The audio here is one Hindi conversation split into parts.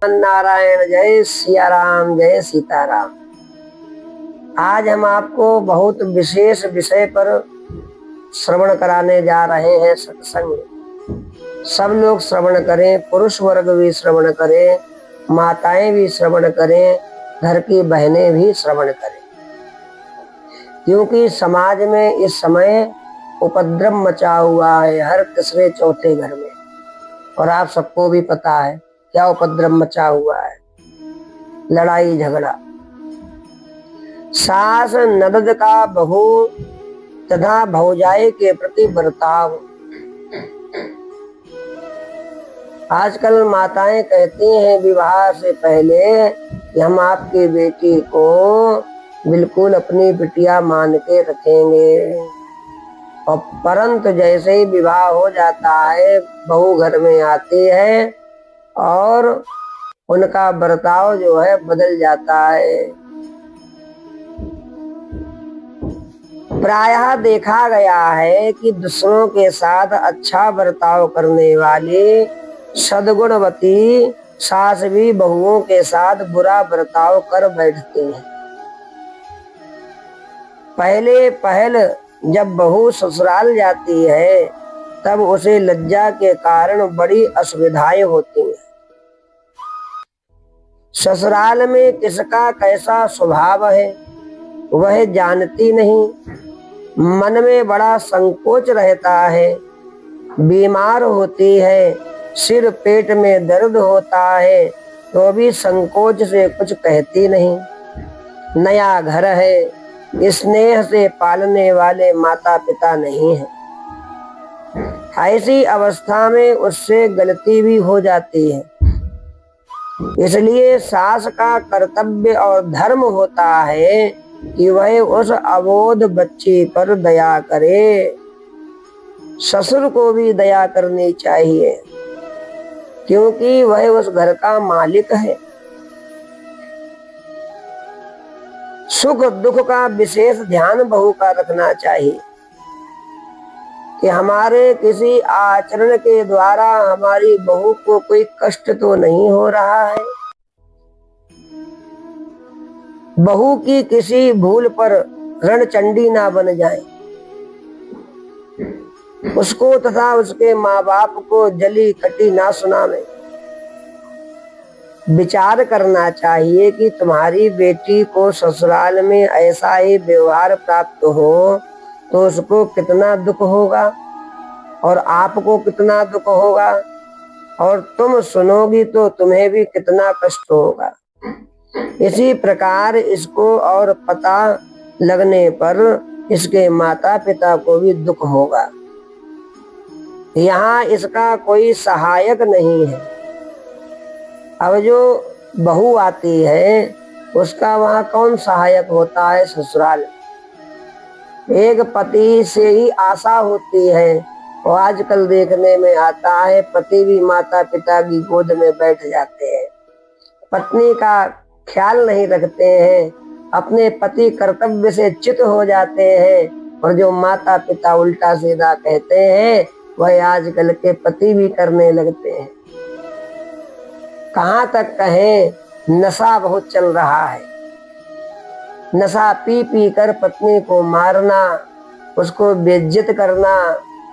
नारायण, जय सिया राम, जय सीताराम। आज हम आपको बहुत विशेष विषय पर श्रवण कराने जा रहे हैं। सत्संग सब लोग श्रवण करें, पुरुष वर्ग भी श्रवण करें, माताएं भी श्रवण करें, घर की बहनें भी श्रवण करें, क्योंकि समाज में इस समय उपद्रव मचा हुआ है हर तीसरे चौथे घर में। और आप सबको भी पता है क्या उपद्रव मचा हुआ है। लड़ाई झगड़ा, सास ननद का बहू तथा भौजाई के प्रति बर्ताव। आजकल माताएं कहती हैं विवाह से पहले कि हम आपकी बेटी को बिल्कुल अपनी बिटिया मान के रखेंगे, और परंतु जैसे ही विवाह हो जाता है बहू घर में आती है और उनका बर्ताव जो है बदल जाता है। प्रायः देखा गया है कि दूसरों के साथ अच्छा बर्ताव करने वाली सद्गुणवती सास भी बहुओं के साथ बुरा बर्ताव कर बैठती है। पहले जब बहू ससुराल जाती है तब उसे लज्जा के कारण बड़ी असुविधाएं होती हैं। ससुराल में किसका कैसा स्वभाव है वह जानती नहीं, मन में बड़ा संकोच रहता है। बीमार होती है, सिर पेट में दर्द होता है तो भी संकोच से कुछ कहती नहीं। नया घर है, स्नेह से पालने वाले माता पिता नहीं है। ऐसी अवस्था में उससे गलती भी हो जाती है। इसलिए सास का कर्तव्य और धर्म होता है कि वह उस अबोध बच्ची पर दया करे। ससुर को भी दया करनी चाहिए, क्योंकि वह उस घर का मालिक है। सुख दुख का विशेष ध्यान बहू का रखना चाहिए कि हमारे किसी आचरण के द्वारा हमारी बहू को कोई कष्ट तो नहीं हो रहा है। बहू की किसी भूल पर रणचंडी ना बन जाए, उसको तथा उसके माँ बाप को जली कटी ना सुनावे। विचार करना चाहिए कि तुम्हारी बेटी को ससुराल में ऐसा ही व्यवहार प्राप्त हो तो उसको कितना दुख होगा और आपको कितना दुख होगा, और तुम सुनोगी तो तुम्हें भी कितना कष्ट होगा। इसी प्रकार इसको और पता लगने पर इसके माता पिता को भी दुख होगा। यहाँ इसका कोई सहायक नहीं है। अब जो बहू आती है उसका वहाँ कौन सहायक होता है? ससुराल। एक पति से ही आशा होती है, और आजकल देखने में आता है पति भी माता पिता की गोद में बैठ जाते हैं, पत्नी का ख्याल नहीं रखते हैं, अपने पति कर्तव्य से च्युत हो जाते हैं, और जो माता पिता उल्टा सीधा कहते हैं वह आजकल के पति भी करने लगते हैं। कहाँ तक कहें, नशा बहुत चल रहा है। नशा पी पी कर पत्नी को मारना, उसको बेइज्जत करना,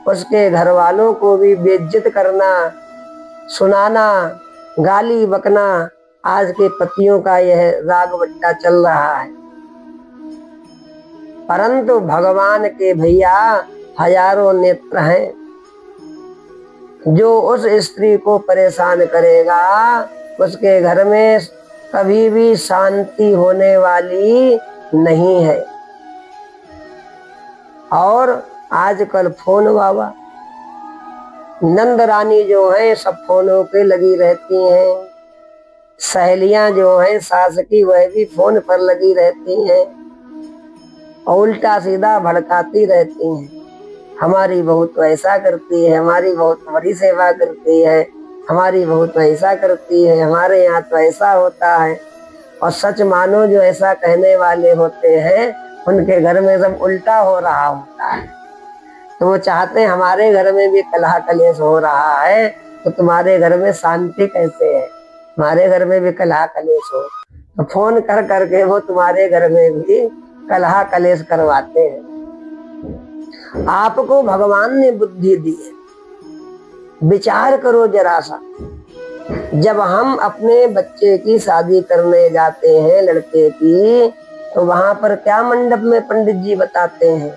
उसके घर वालों को भी बेइज्जत करना, सुनाना, गाली बकना, आज के पतियों का यह राग बट्टा चल रहा है। परंतु भगवान के भैया हजारों नेत्र हैं। जो उस स्त्री को परेशान करेगा उसके घर में कभी भी शांति होने वाली नहीं है। और आजकल फोन बाबा, नंद रानी जो है सब फोनों पे लगी रहती हैं, सहेलियां जो हैं सास की वह भी फोन पर लगी रहती हैं, उल्टा सीधा भड़काती रहती हैं। हमारी बहू तो ऐसा करती है, हमारी बहू तो बड़ी सेवा करती है, हमारी बहू तो ऐसा करती है, हमारे यहाँ तो ऐसा होता है। और सच मानो जो ऐसा कहने वाले होते हैं उनके घर में सब उल्टा हो रहा होता है। तो वो चाहते हैं हमारे घर में भी कलह कलेश हो रहा है तो तुम्हारे घर में शांति कैसे है। हमारे घर में भी कलह कलेश हो, तो फोन कर करके वो तुम्हारे घर में भी कलह कलेश करवाते हैं। आपको भगवान ने बुद्धि दी है, विचार करो जरा सा। जब हम अपने बच्चे की शादी करने जाते हैं लड़के की, तो वहां पर क्या मंडप में पंडित जी बताते हैं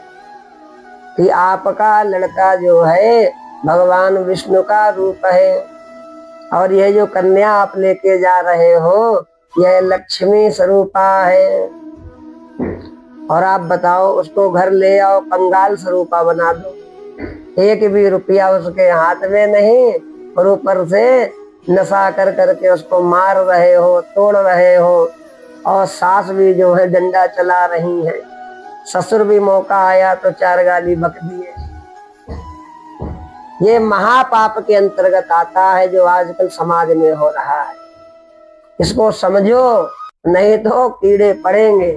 कि आपका लड़का जो है भगवान विष्णु का रूप है, और यह जो कन्या आप लेके जा रहे हो यह लक्ष्मी स्वरूपा है। और आप बताओ, उसको घर ले आओ, कंगाल स्वरूपा बना दो, एक भी रुपया उसके हाथ में नहीं, और ऊपर से नशा कर करके उसको मार रहे हो, तोड़ रहे हो, और सास भी जो है डंडा चला रही है, ससुर भी मौका आया तो 4 गाली बक दिए। ये महापाप के अंतर्गत आता है जो आजकल समाज में हो रहा है। इसको समझो, नहीं तो कीड़े पड़ेंगे।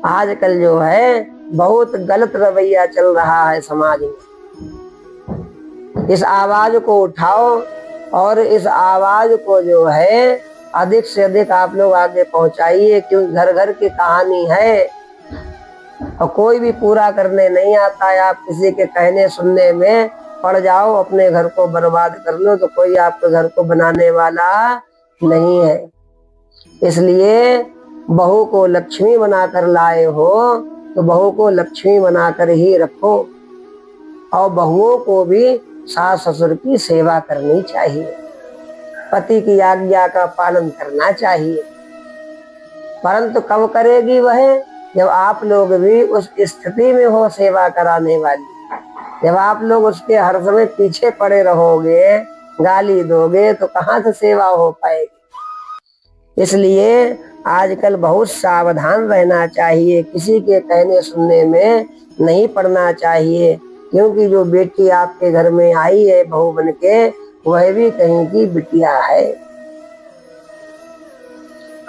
आजकल जो है बहुत गलत रवैया चल रहा है समाज में। इस आवाज को उठाओ और इस आवाज को जो है अधिक से अधिक आप लोग आगे पहुंचाइए, क्योंकि घर घर की कहानी है और कोई भी पूरा करने नहीं आता है। आप किसी के कहने सुनने में पड़ जाओ, अपने घर को बर्बाद कर लो, तो कोई आपके घर को बनाने वाला नहीं है। इसलिए बहू को लक्ष्मी बनाकर लाए हो तो बहू को लक्ष्मी बनाकर ही रखो, और बहुओं को भी सास ससुर की सेवा करनी चाहिए, पति की आज्ञा का पालन करना चाहिए। परंतु कब करेगी वह? जब आप लोग भी उस स्थिति में हो सेवा कराने वाली। जब आप लोग उसके हर समय पीछे पड़े रहोगे, गाली दोगे, तो कहाँ से सेवा हो पाएगी। इसलिए आजकल बहुत सावधान रहना चाहिए, किसी के कहने सुनने में नहीं पड़ना चाहिए, क्योंकि जो बेटी आपके घर में आई है बहू बनके, वह भी कहीं की बिटिया है।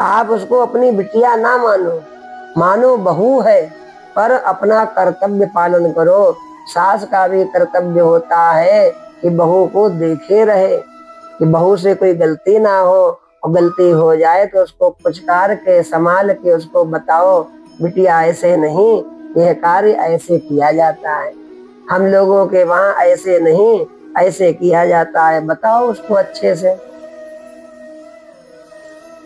आप उसको अपनी बिटिया ना मानो, मानो बहू है, पर अपना कर्तव्य पालन करो। सास का भी कर्तव्य होता है कि बहू को देखे रहे, कि बहू से कोई गलती ना हो, और गलती हो जाए तो उसको पुचकार के संभाल के उसको बताओ, बिटिया ऐसे नहीं, यह कार्य ऐसे किया जाता है, हम लोगों के वहां ऐसे नहीं, ऐसे किया जाता है, बताओ उसको अच्छे से।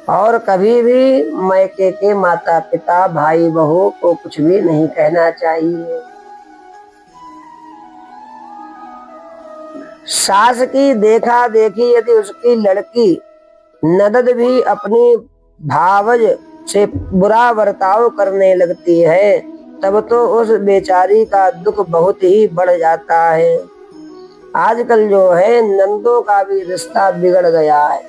और कभी भी मायके के माता पिता भाई बहू को कुछ भी नहीं कहना चाहिए। सास की देखा देखी यदि उसकी लड़की ननद भी अपनी भावज से बुरा बर्ताव करने लगती है, तब तो उस बेचारी का दुख बहुत ही बढ़ जाता है। आजकल जो है नंदों का भी रिश्ता बिगड़ गया है,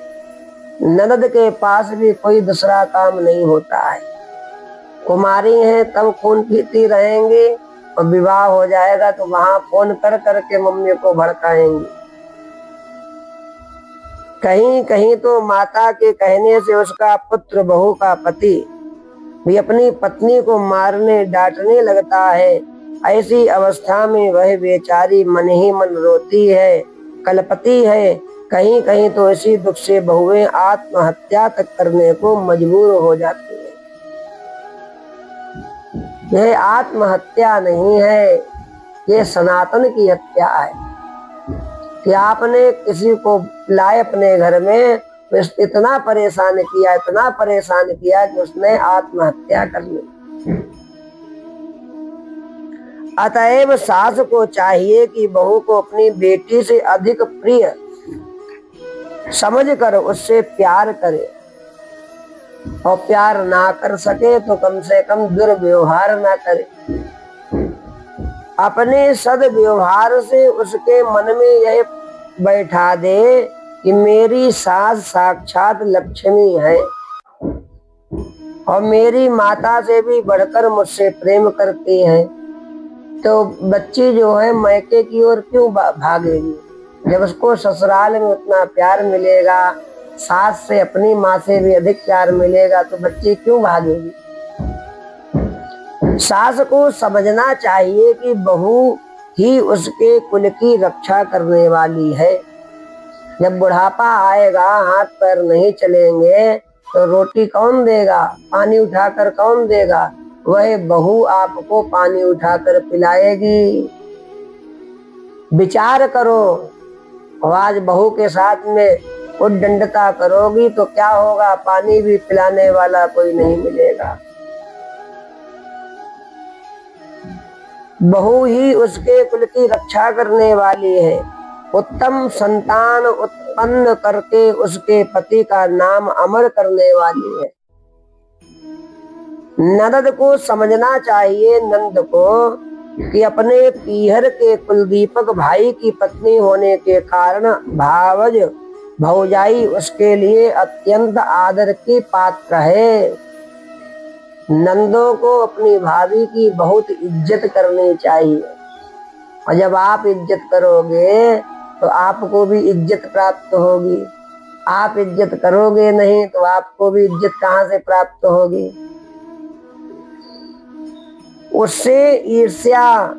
ननद के पास भी कोई दूसरा काम नहीं होता है। कुमारी हैं तब खून पीती रहेंगी, और विवाह हो जाएगा तो वहां फोन कर करके मम्मी को भड़काएंगी। कहीं कहीं तो माता के कहने से उसका पुत्र बहू का पति भी अपनी पत्नी को मारने डांटने लगता है। ऐसी अवस्था में वह बेचारी मन ही मन रोती है, कलपती है। कहीं कहीं तो इसी दुख से बहुएं आत्महत्या तक करने को मजबूर हो जाती है। यह आत्महत्या नहीं है, ये सनातन की हत्या है कि आपने किसी को लाए अपने घर में, इतना परेशान किया, इतना परेशान किया कि उसने आत्महत्या कर ली। अतएव सास को चाहिए कि बहू को अपनी बेटी से अधिक प्रिय समझकर उससे प्यार करे, और प्यार ना कर सके तो कम से कम दुर्व्यवहार ना करे। अपने सद्व्यवहार से उसके मन में यह बैठा दे कि मेरी सास साक्षात लक्ष्मी है, और मेरी माता से भी बढ़कर मुझसे प्रेम करती है, तो बच्ची जो है मायके की ओर क्यों भागेगी। जब उसको ससुराल में उतना प्यार मिलेगा, सास से अपनी माँ से भी अधिक प्यार मिलेगा, तो बच्ची क्यों भागेगी। सास को समझना चाहिए कि बहू ही उसके कुल की रक्षा करने वाली है। जब बुढ़ापा आएगा, हाथ पैर नहीं चलेंगे, तो रोटी कौन देगा, पानी उठाकर कौन देगा? वह बहू आपको पानी उठाकर पिलाएगी। विचार करो, आज बहू के साथ में उद्दंडता करोगी तो क्या होगा? पानी भी पिलाने वाला कोई नहीं मिलेगा। बहू ही उसके कुल की रक्षा करने वाली है। उत्तम संतान उत्पन्न करके उसके पति का नाम अमर करने वाली है। ननद को समझना चाहिए, नंद को, कि अपने पीहर के कुलदीपक भाई की पत्नी होने के कारण भावज भौजाई उसके लिए अत्यंत आदर की पात्र है। नंदों को अपनी भाभी की बहुत इज्जत करनी चाहिए, और जब आप इज्जत करोगे तो आपको भी इज्जत प्राप्त होगी। आप इज्जत करोगे नहीं तो आपको भी इज्जत कहाँ से प्राप्त होगी? उससे ईर्ष्या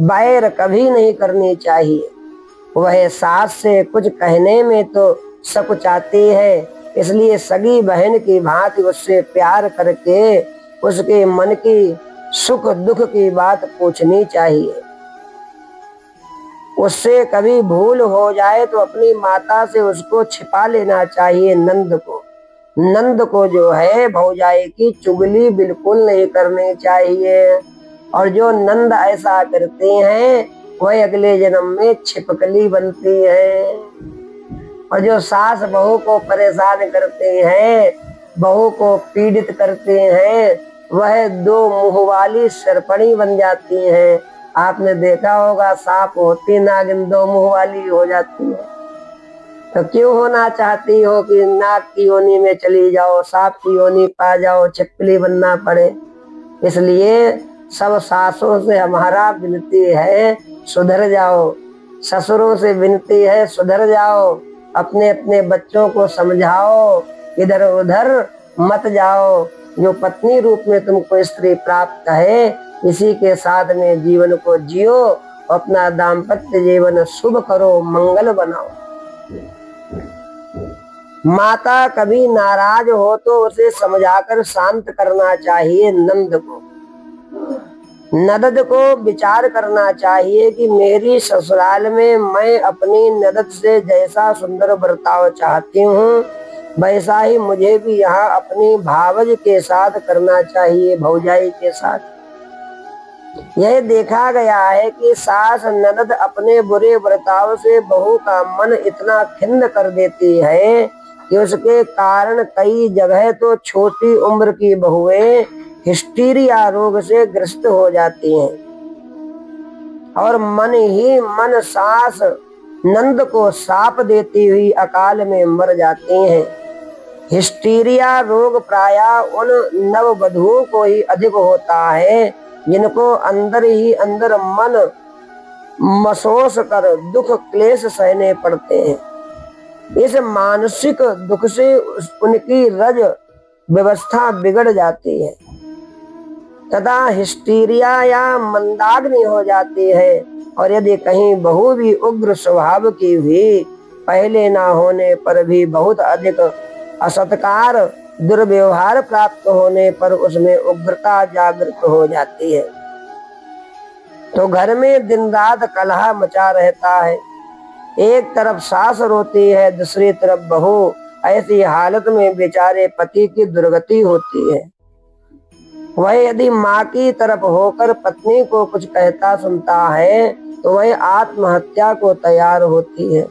बैर कभी नहीं करनी चाहिए। वह सास से कुछ कहने में तो सकुचाती है, इसलिए सगी बहन की भांति उससे प्यार करके उसके मन की सुख दुख की बात पूछनी चाहिए। उससे कभी भूल हो जाए तो अपनी माता से उसको छिपा लेना चाहिए। नंद को जो है भौजाई की चुगली बिल्कुल नहीं करनी चाहिए, और जो नंद ऐसा करते हैं वह अगले जन्म में छिपकली बनती है। और जो सास बहू को परेशान करते हैं, बहू को पीड़ित करते हैं, वह दो मुंह वाली सरपणी बन जाती हैं। आपने देखा होगा, सांप होती नागिन दो मुंह वाली हो जाती है। तो क्यों होना चाहती हो कि नाग की योनि में चली जाओ, सांप की योनि पा जाओ, छिपकली बनना पड़े? इसलिए सब सासों से हमारा विनती है, सुधर जाओ। ससुरों से विनती है, सुधर जाओ। अपने अपने बच्चों को समझाओ, इधर उधर मत जाओ। जो पत्नी रूप में तुमको स्त्री प्राप्त है, इसी के साथ में जीवन को जियो, अपना दाम्पत्य जीवन शुभ करो, मंगल बनाओ। माता कभी नाराज हो तो उसे समझाकर शांत करना चाहिए। ननद को विचार करना चाहिए कि मेरी ससुराल में मैं अपनी ननद से जैसा सुंदर बर्ताव चाहती हूँ, वैसा ही मुझे भी यहाँ अपनी भावज के साथ करना चाहिए, भौजाई के साथ। यह देखा गया है कि सास ननद अपने बुरे बर्ताव से बहू का मन इतना खिन्न कर देती है कि उसके कारण कई जगह तो छोटी उम्र की बहुएं हिस्टीरिया रोग से ग्रस्त हो जाती हैं, और मन ही मन सास नंद को साप देती हुई अकाल में मर जाती हैं। हिस्टीरिया रोग प्रायः उन नववधुओं को ही अधिक होता है जिनको अंदर ही अंदर मन मसोस कर दुख क्लेश सहने पड़ते हैं। इस मानसिक दुख से उनकी रज व्यवस्था बिगड़ जाती है तथा हिस्टीरिया या मंदाग्नि हो जाती है। और यदि कहीं बहू भी उग्र स्वभाव की हुई, पहले ना होने पर भी बहुत अधिक असत्कार दुर्व्यवहार प्राप्त होने पर उसमें उग्रता जागृत हो जाती है, तो घर में दिन रात कलह मचा रहता है। एक तरफ सास रोती है, दूसरी तरफ बहू। ऐसी हालत में बेचारे पति की दुर्गति होती है। वह यदि माँ की तरफ होकर पत्नी को कुछ कहता सुनता है तो वह आत्महत्या को तैयार होती है।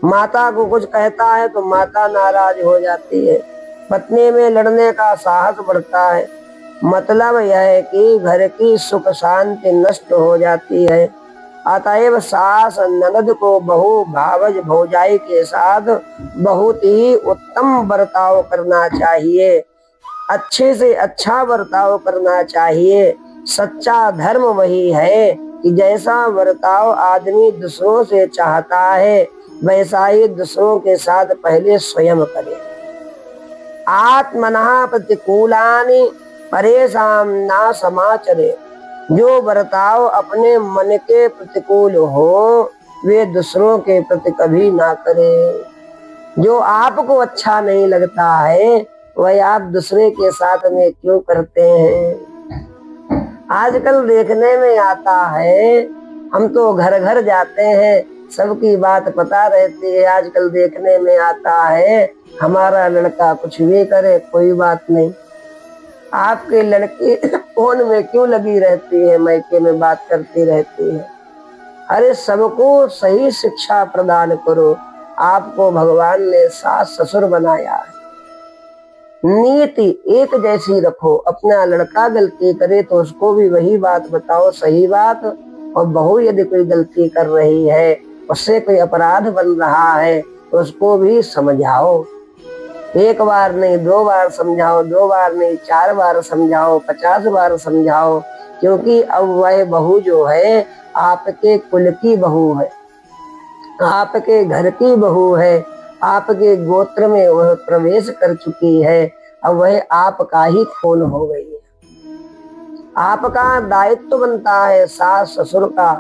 माता को कुछ कहता है तो माता नाराज हो जाती है। पत्नी में लड़ने का साहस बढ़ता है। मतलब यह है कि घर की सुख शांति नष्ट हो जाती है। अतएव सास ननद को बहू भावज भौजाई के साथ बहुत ही उत्तम बर्ताव करना चाहिए, अच्छे से अच्छा बर्ताव करना चाहिए। सच्चा धर्म वही है कि जैसा बर्ताव आदमी दूसरों से चाहता है वैसा ही दूसरों के साथ पहले स्वयं करे। आत्मनः प्रतिकूलानि परेषां न समाचरे। जो बर्ताव अपने मन के प्रतिकूल हो वे दूसरों के प्रति कभी ना करें। जो आपको अच्छा नहीं लगता है वह आप दूसरे के साथ में क्यों करते हैं। आजकल देखने में आता है, हम तो घर घर जाते हैं, सबकी बात पता रहती है। आजकल देखने में आता है हमारा लड़का कुछ भी करे कोई बात नहीं, आपके लड़की फोन में क्यों लगी रहती है, मायके में बात करती रहती है। अरे सबको सही शिक्षा प्रदान करो। आपको भगवान ने सास ससुर बनाया है, नीति एक जैसी रखो। अपना लड़का गलती करे तो उसको भी वही बात बताओ, सही बात। और बहू यदि कोई गलती कर रही है, उससे कोई अपराध बन रहा है, तो उसको भी समझाओ। एक बार नहीं 2 बार समझाओ, 2 बार नहीं 4 बार समझाओ, 50 बार समझाओ। क्योंकि अब वह बहू जो है आपके कुल की बहू है, आपके घर की बहू है, आपके गोत्र में वह प्रवेश कर चुकी है। अब वह आपका ही खून हो गई है। आपका दायित्व बनता है सास ससुर का।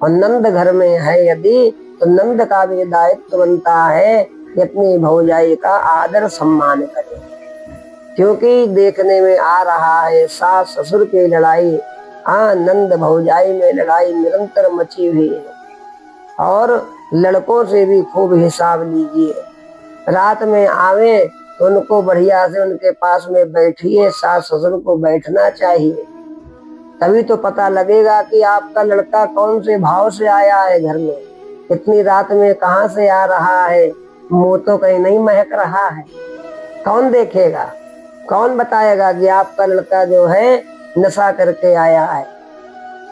और नंद घर में है यदि, तो नंद का भी दायित्व बनता है कि अपनी भौजाई का आदर सम्मान करे। क्योंकि देखने में आ रहा है सास ससुर की लड़ाई, नंद भौजाई में लड़ाई निरंतर मची हुई है। और लड़कों से भी खूब हिसाब लीजिए। रात में आवे तो उनको बढ़िया से उनके पास में बैठिए, सास ससुर को बैठना चाहिए। तभी तो पता लगेगा कि आपका लड़का कौन से भाव से आया है घर में, इतनी रात में कहाँ से आ रहा है, मुंह तो कहीं नहीं महक रहा है। कौन देखेगा, कौन बताएगा कि आपका लड़का जो है नशा करके आया है।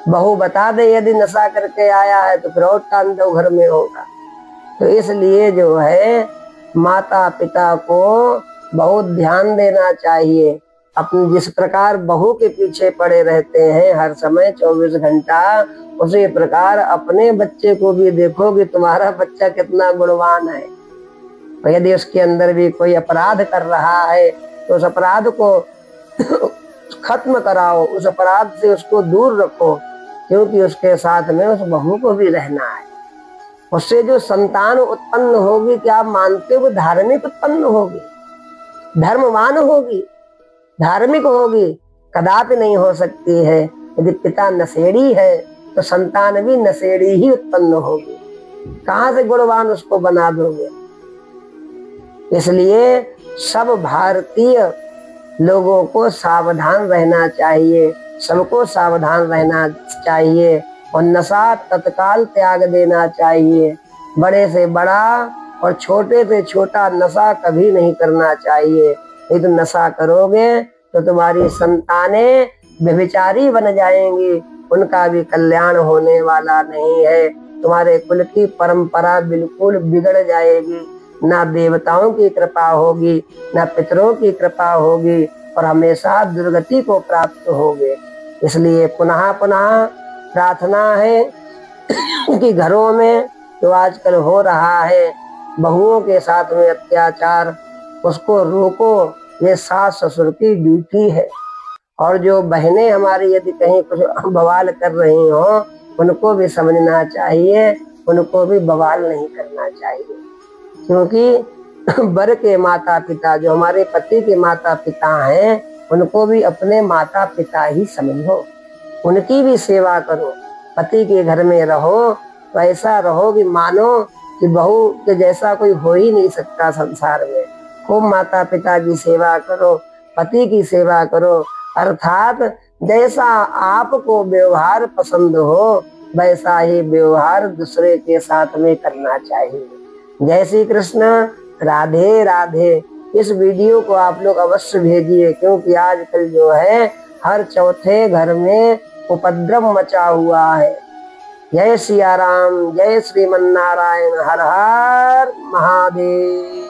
बहू बता दे यदि नशा करके आया है तो फिर और तांडव घर में होगा। तो इसलिए जो है माता पिता को बहुत ध्यान देना चाहिए। अपनी जिस प्रकार बहू के पीछे पड़े रहते हैं हर समय 24 घंटा, उसी प्रकार अपने बच्चे को भी देखो कि तुम्हारा बच्चा कितना गुणवान है। तो यदि उसके अंदर भी कोई अपराध कर रहा है तो उस अपराध को खत्म कराओ, उस अपराध से उसको दूर रखो। क्योंकि उसके साथ में उस बहू को भी रहना है। उससे जो संतान उत्पन्न होगी, क्या आप मानते हो धार्मिक उत्पन्न होगी, धर्मवान होगी, धार्मिक होगी? कदापि नहीं हो सकती है। यदि पिता नशेड़ी है तो संतान भी नशेड़ी ही उत्पन्न होगी। कहाँ से गुणवान उसको बना दोगे? इसलिए सब भारतीय लोगों को सावधान रहना चाहिए, सबको सावधान रहना चाहिए। और नशा तत्काल त्याग देना चाहिए। बड़े से बड़ा और छोटे से छोटा नशा कभी नहीं करना चाहिए। नहीं तो नशा करोगे तो तुम्हारी संतानें व्यभिचारी बन जाएंगी, उनका भी कल्याण होने वाला नहीं है। तुम्हारे कुल की परंपरा बिल्कुल बिगड़ जाएगी। ना देवताओं की कृपा होगी, ना पितरों की कृपा होगी, और हमेशा दुर्गति को प्राप्त होगे। इसलिए पुनः पुनः प्रार्थना है कि घरों में जो आजकल हो रहा है बहुओं के साथ में अत्याचार, उसको रोको। ये सास ससुर की ड्यूटी है। और जो बहनें हमारी यदि कहीं कुछ बवाल कर रही हो, उनको भी समझना चाहिए, उनको भी बवाल नहीं करना चाहिए। क्योंकि वर के माता पिता, जो हमारे पति के माता पिता हैं, उनको भी अपने माता पिता ही समझो, उनकी भी सेवा करो। पति के घर में रहो तो ऐसा रहो कि मानो कि बहू के जैसा कोई हो ही नहीं सकता संसार में। खूब माता पिता की सेवा करो, पति की सेवा करो। अर्थात जैसा आपको व्यवहार पसंद हो वैसा ही व्यवहार दूसरे के साथ में करना चाहिए। जय श्री कृष्ण, राधे राधे। इस वीडियो को आप लोग अवश्य भेजिए, क्योंकि आजकल जो है हर चौथे घर में उपद्रव मचा हुआ है। जय सिया राम, जय श्रीमन नारायण, हर हर महादेव।